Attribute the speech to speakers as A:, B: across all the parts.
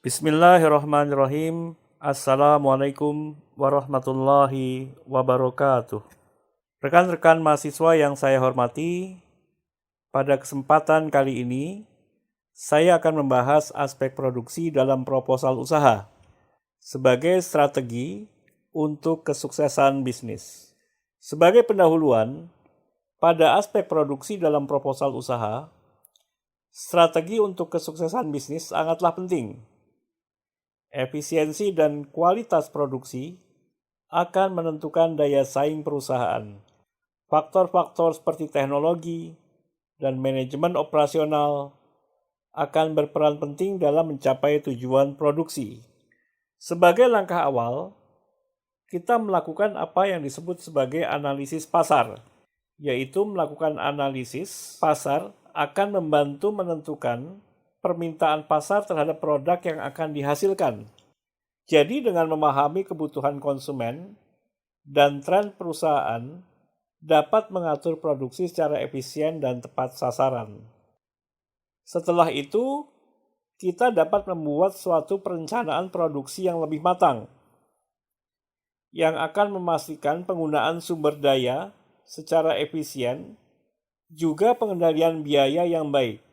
A: Bismillahirrahmanirrahim. Assalamualaikum warahmatullahi wabarakatuh. Rekan-rekan mahasiswa yang saya hormati, pada kesempatan kali ini saya akan membahas aspek produksi dalam proposal usaha sebagai strategi untuk kesuksesan bisnis. Sebagai pendahuluan, pada aspek produksi dalam proposal usaha, strategi untuk kesuksesan bisnis sangatlah penting. Efisiensi dan kualitas produksi akan menentukan daya saing perusahaan. Faktor-faktor seperti teknologi dan manajemen operasional akan berperan penting dalam mencapai tujuan produksi. Sebagai langkah awal, kita melakukan apa yang disebut sebagai analisis pasar, yaitu melakukan analisis pasar akan membantu menentukan permintaan pasar terhadap produk yang akan dihasilkan. Jadi dengan memahami kebutuhan konsumen dan tren perusahaan dapat mengatur produksi secara efisien dan tepat sasaran. Setelah itu, kita dapat membuat suatu perencanaan produksi yang lebih matang, yang akan memastikan penggunaan sumber daya secara efisien, juga pengendalian biaya yang baik.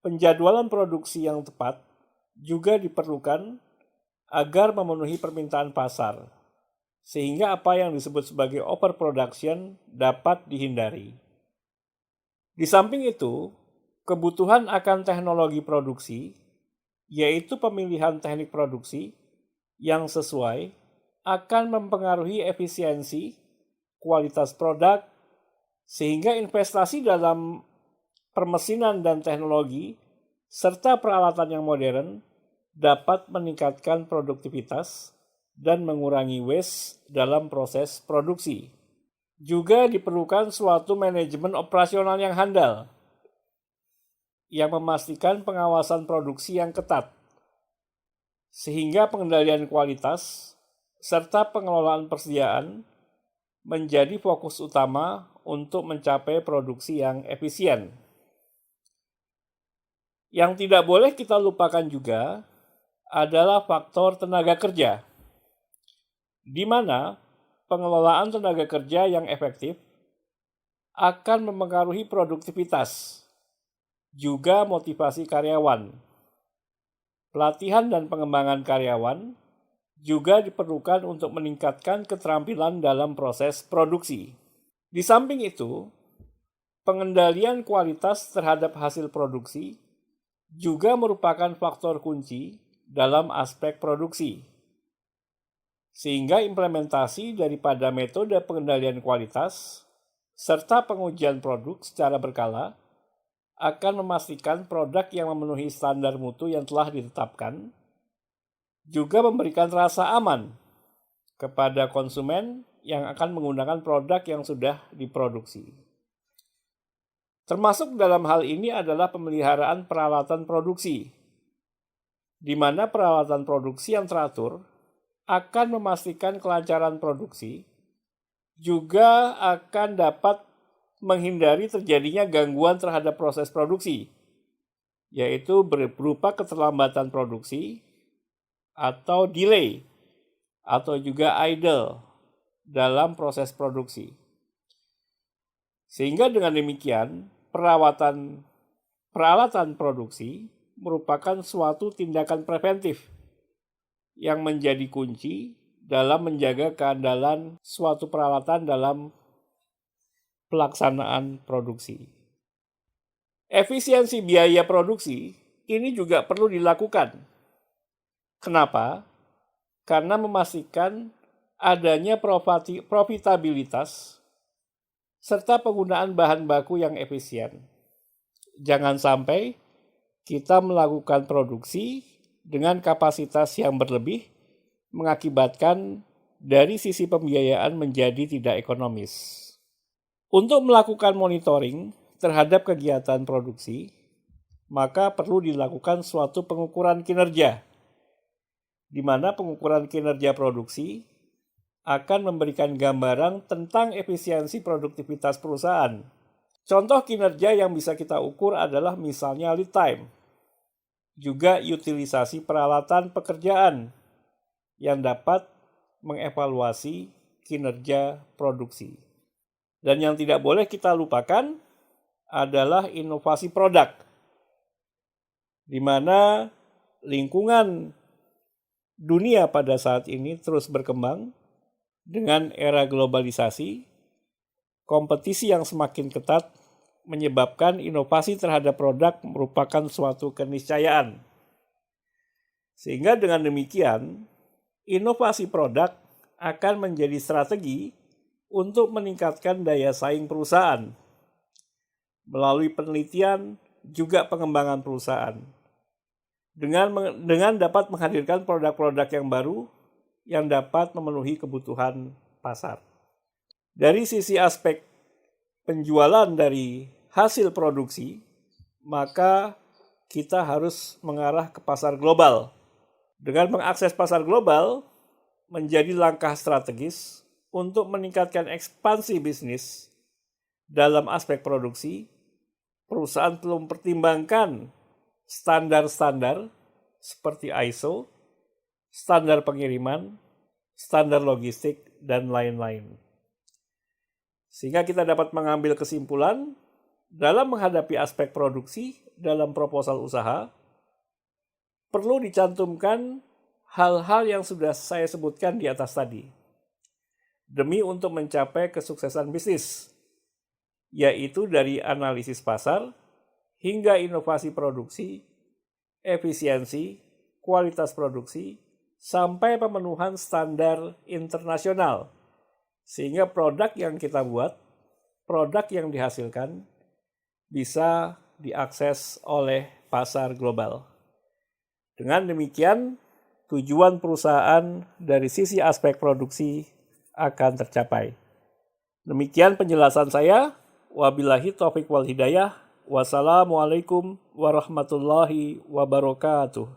A: Penjadwalan produksi yang tepat juga diperlukan agar memenuhi permintaan pasar, sehingga apa yang disebut sebagai overproduction dapat dihindari. Di samping itu, kebutuhan akan teknologi produksi, yaitu pemilihan teknik produksi yang sesuai, akan mempengaruhi efisiensi, kualitas produk, sehingga investasi dalam permesinan dan teknologi, serta peralatan yang modern dapat meningkatkan produktivitas dan mengurangi waste dalam proses produksi. Juga diperlukan suatu manajemen operasional yang handal, yang memastikan pengawasan produksi yang ketat, sehingga pengendalian kualitas serta pengelolaan persediaan menjadi fokus utama untuk mencapai produksi yang efisien. Yang tidak boleh kita lupakan juga adalah faktor tenaga kerja, di mana pengelolaan tenaga kerja yang efektif akan mempengaruhi produktivitas, juga motivasi karyawan. Pelatihan dan pengembangan karyawan juga diperlukan untuk meningkatkan keterampilan dalam proses produksi. Di samping itu, pengendalian kualitas terhadap hasil produksi juga merupakan faktor kunci dalam aspek produksi, sehingga implementasi daripada metode pengendalian kualitas serta pengujian produk secara berkala akan memastikan produk yang memenuhi standar mutu yang telah ditetapkan, juga memberikan rasa aman kepada konsumen yang akan menggunakan produk yang sudah diproduksi. Termasuk dalam hal ini adalah pemeliharaan peralatan produksi, di mana peralatan produksi yang teratur akan memastikan kelancaran produksi, juga akan dapat menghindari terjadinya gangguan terhadap proses produksi, yaitu berupa keterlambatan produksi atau delay, atau juga idle dalam proses produksi. Sehingga dengan demikian, peralatan produksi merupakan suatu tindakan preventif yang menjadi kunci dalam menjaga keandalan suatu peralatan dalam pelaksanaan produksi. Efisiensi biaya produksi ini juga perlu dilakukan. Kenapa? Karena memastikan adanya profitabilitas serta penggunaan bahan baku yang efisien. Jangan sampai kita melakukan produksi dengan kapasitas yang berlebih, mengakibatkan dari sisi pembiayaan menjadi tidak ekonomis. Untuk melakukan monitoring terhadap kegiatan produksi, maka perlu dilakukan suatu pengukuran kinerja, di mana pengukuran kinerja produksi akan memberikan gambaran tentang efisiensi produktivitas perusahaan. Contoh kinerja yang bisa kita ukur adalah misalnya lead time, juga utilisasi peralatan pekerjaan yang dapat mengevaluasi kinerja produksi. Dan yang tidak boleh kita lupakan adalah inovasi produk, di mana lingkungan dunia pada saat ini terus berkembang dengan era globalisasi. Kompetisi yang semakin ketat menyebabkan inovasi terhadap produk merupakan suatu keniscayaan. Sehingga dengan demikian, inovasi produk akan menjadi strategi untuk meningkatkan daya saing perusahaan melalui penelitian juga pengembangan perusahaan. Dengan dapat menghadirkan produk-produk yang baru yang dapat memenuhi kebutuhan pasar. Dari sisi aspek penjualan dari hasil produksi, maka kita harus mengarah ke pasar global. Dengan mengakses pasar global menjadi langkah strategis untuk meningkatkan ekspansi bisnis. Dalam aspek produksi, perusahaan perlu mempertimbangkan standar-standar seperti ISO, standar pengiriman, standar logistik, dan lain-lain. Sehingga kita dapat mengambil kesimpulan dalam menghadapi aspek produksi dalam proposal usaha, perlu dicantumkan hal-hal yang sudah saya sebutkan di atas tadi, demi untuk mencapai kesuksesan bisnis, yaitu dari analisis pasar hingga inovasi produksi, efisiensi, kualitas produksi, sampai pemenuhan standar internasional. Sehingga produk yang kita buat, produk yang dihasilkan, bisa diakses oleh pasar global. Dengan demikian, tujuan perusahaan dari sisi aspek produksi akan tercapai. Demikian penjelasan saya. Wabillahi taufiq wal hidayah. Wassalamualaikum warahmatullahi wabarakatuh.